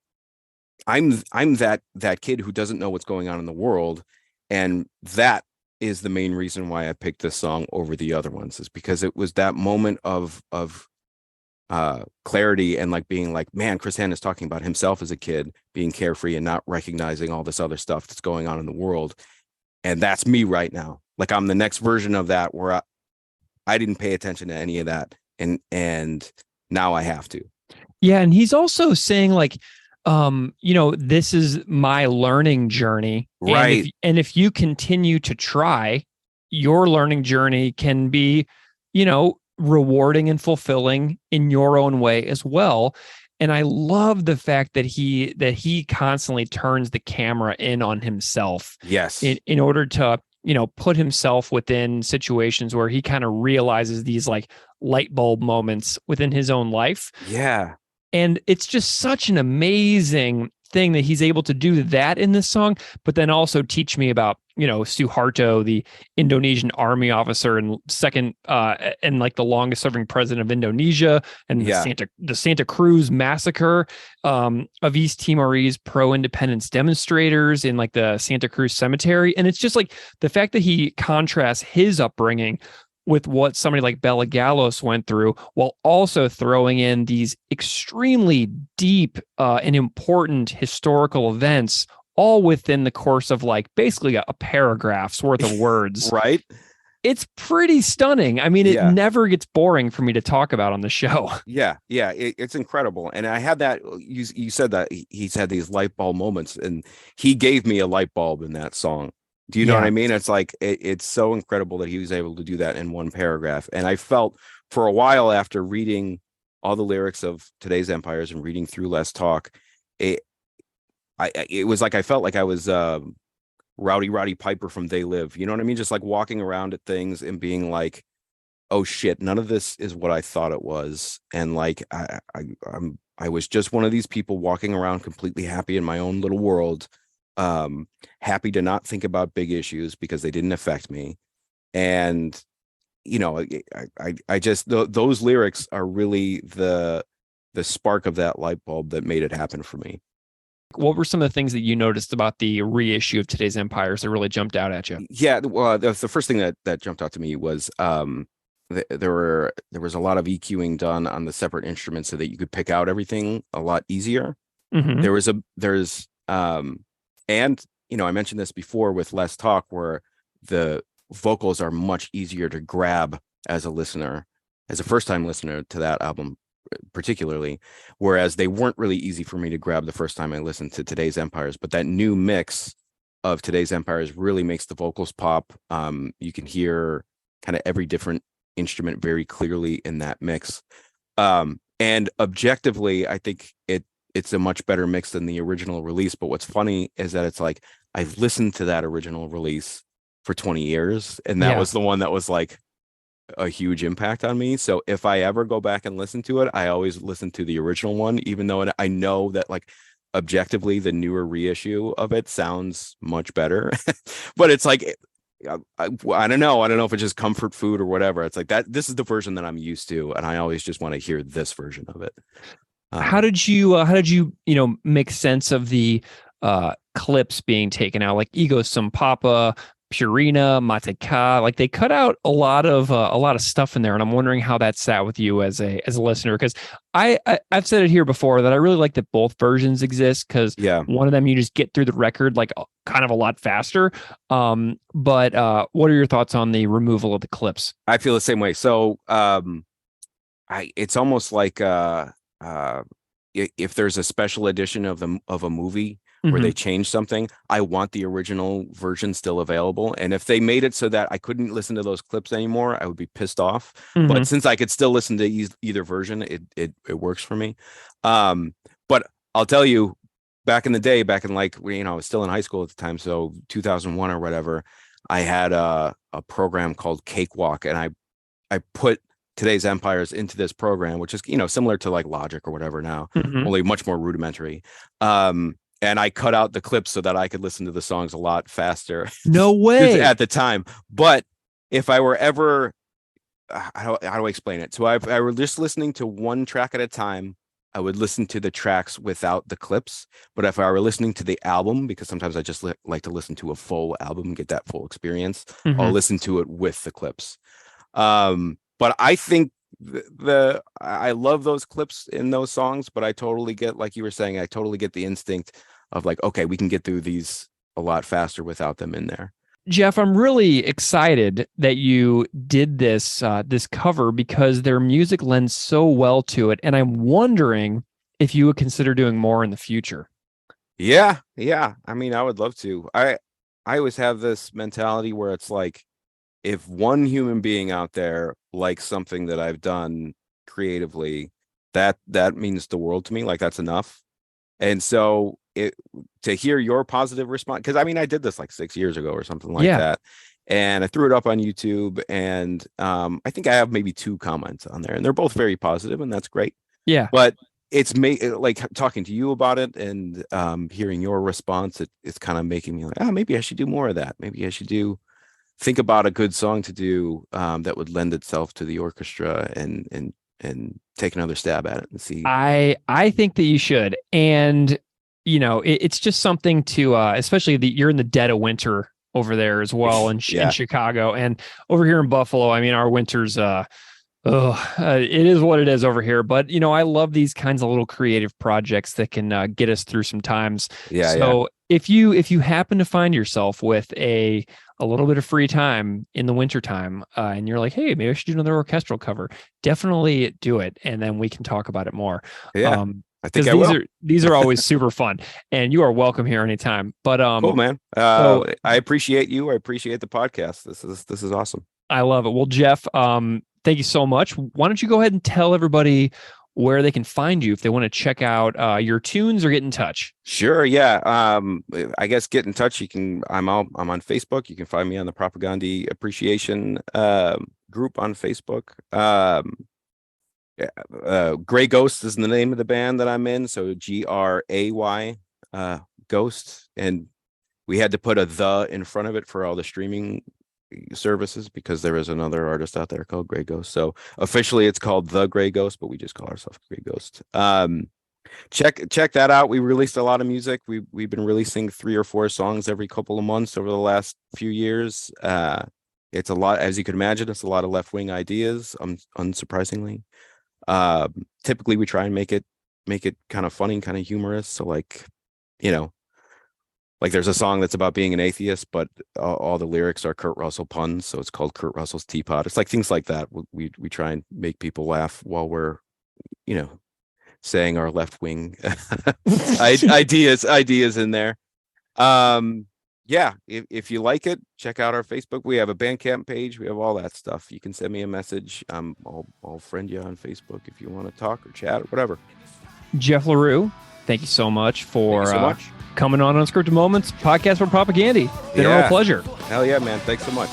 that kid who doesn't know what's going on in the world. And that is the main reason why I picked this song over the other ones, is because it was that moment of clarity, and like being like, man, Chris Hanna is talking about himself as a kid being carefree and not recognizing all this other stuff that's going on in the world. And that's me right now. Like, I'm the next version of that, where I didn't pay attention to any of that. And now I have to. Yeah. And he's also saying, like, this is my learning journey. Right. And if you continue to try, your learning journey can be, rewarding and fulfilling in your own way as well. And I love the fact that he constantly turns the camera in on himself. Yes. In order to, put himself within situations where he kind of realizes these like light bulb moments within his own life. Yeah. And it's just such an amazing thing that he's able to do that in this song, but then also teach me about, Suharto, the Indonesian army officer and second, and like the longest serving president of Indonesia, and the Santa Cruz massacre of East Timorese pro-independence demonstrators in like the Santa Cruz cemetery. And it's just like the fact that he contrasts his upbringing with what somebody like Bela Gallos went through, while also throwing in these extremely deep and important historical events, all within the course of like basically a paragraph's worth of words. Right. It's pretty stunning. I mean, it never gets boring for me to talk about on the show. Yeah. Yeah. It's incredible. And I had that, you said that he's had these light bulb moments, and he gave me a light bulb in that song. Do you know what I mean? It's like, it's so incredible that he was able to do that in one paragraph. And I felt for a while, after reading all the lyrics of Today's Empires and reading through Less Talk, it was like, I felt like I was Roddy Piper from They Live. You know what I mean? Just like walking around at things and being like, oh shit, none of this is what I thought it was. And like, I was just one of these people walking around completely happy in my own little world. Happy to not think about big issues because they didn't affect me. And I just those lyrics are really the spark of that light bulb that made it happen for me. What were some of the things that you noticed about the reissue of Today's Empires that really jumped out at you? Yeah, well, the first thing that jumped out to me was there was a lot of EQing done on the separate instruments so that you could pick out everything a lot easier. Mm-hmm. And I mentioned this before with Less Talk, where the vocals are much easier to grab as a listener, as a first time listener to that album particularly, whereas they weren't really easy for me to grab the first time I listened to Today's Empires. But that new mix of Today's Empires really makes the vocals pop. You can hear kind of every different instrument very clearly in that mix. And objectively, I think it's a much better mix than the original release. But what's funny is that it's like I've listened to that original release for 20 years, and that was the one that was like a huge impact on me. So if I ever go back and listen to it, I always listen to the original one, even though I know that like objectively the newer reissue of it sounds much better. But it's like I don't know if it's just comfort food or whatever. It's like that this is the version that I'm used to, and I always just want to hear this version of it. How did you make sense of the clips being taken out, like Ego Sum Papa, Purina, Mateka? Like they cut out a lot of stuff in there, and I'm wondering how that sat with you as a listener, because I've said it here before that I really like that both versions exist, because one of them you just get through the record like kind of a lot faster. But what are your thoughts on the removal of the clips? I feel the same way. So it's almost like if there's a special edition of a movie where they change something, I want the original version still available. And if they made it so that I couldn't listen to those clips anymore, I would be pissed off. But since I could still listen to either version, it works for me. But I'll tell you, back in the day, back in like, I was still in high school at the time, so 2001 or whatever, I had a program called Cakewalk, and I put Today's Empires into this program, which is, similar to like Logic or whatever now, only much more rudimentary. And I cut out the clips so that I could listen to the songs a lot faster. No way. At the time. But if I were ever, how do I explain it? So if I were just listening to one track at a time, I would listen to the tracks without the clips. But if I were listening to the album, because sometimes I just like to listen to a full album and get that full experience, I'll listen to it with the clips. But I think I love those clips in those songs, but I totally get, like you were saying, I totally get the instinct of like, okay, we can get through these a lot faster without them in there. Jeff, I'm really excited that you did this cover, because their music lends so well to it, and I'm wondering if you would consider doing more in the future. Yeah. I mean, I would love to. I always have this mentality where it's like, if one human being out there likes something that I've done creatively, that means the world to me. Like that's enough. And so to hear your positive response, because I mean, I did this like 6 years ago or something like that, and I threw it up on YouTube, and I think I have maybe 2 comments on there, and they're both very positive, and that's great. Yeah. But it's like talking to you about it and hearing your response, it's kind of making me like, maybe I should do more of that. Maybe I should think about a good song to do that would lend itself to the orchestra, and take another stab at it and see. I think that you should. And it's just something to especially you're in the dead of winter over there as well in Chicago, and over here in Buffalo, I mean, our winters it is what it is over here. But I love these kinds of little creative projects that can get us through some times. If you happen to find yourself with a little bit of free time in the wintertime, and you're like, hey, maybe I should do another orchestral cover, definitely do it, and then we can talk about it more. I think these are always super fun, and you are welcome here anytime. But cool, man. I appreciate you. I appreciate the podcast. This is awesome. I love it. Well, Jeff, thank you so much. Why don't you go ahead and tell everybody where they can find you if they want to check out your tunes or get in touch? Sure. Yeah. I guess get in touch. I'm on Facebook. You can find me on the Propaganda Appreciation group on Facebook. Gray Ghost is the name of the band that I'm in. So GRAY Ghost. And we had to put a "the" in front of it for all the streaming services, because there is another artist out there called Gray Ghost. So officially it's called The Gray Ghost, but we just call ourselves Gray Ghost. Check that out. We released a lot of music. We've been releasing 3 or 4 songs every couple of months over the last few years. It's a lot, as you can imagine, it's a lot of left-wing ideas, unsurprisingly. Typically we try and make it kind of funny, kind of humorous. So like like there's a song that's about being an atheist, but all the lyrics are Kurt Russell puns, so it's called Kurt Russell's Teapot. It's like things like that. We try and make people laugh while we're, saying our left wing ideas in there. Yeah, if you like it, check out our Facebook. We have a Bandcamp page. We have all that stuff. You can send me a message. I'll friend you on Facebook if you want to talk or chat or whatever. Jeff Lareau, thank you so much for Thank you so much. coming on Unscripted Moments podcast for Propaganda. Been a real pleasure. Hell yeah, man. Thanks so much.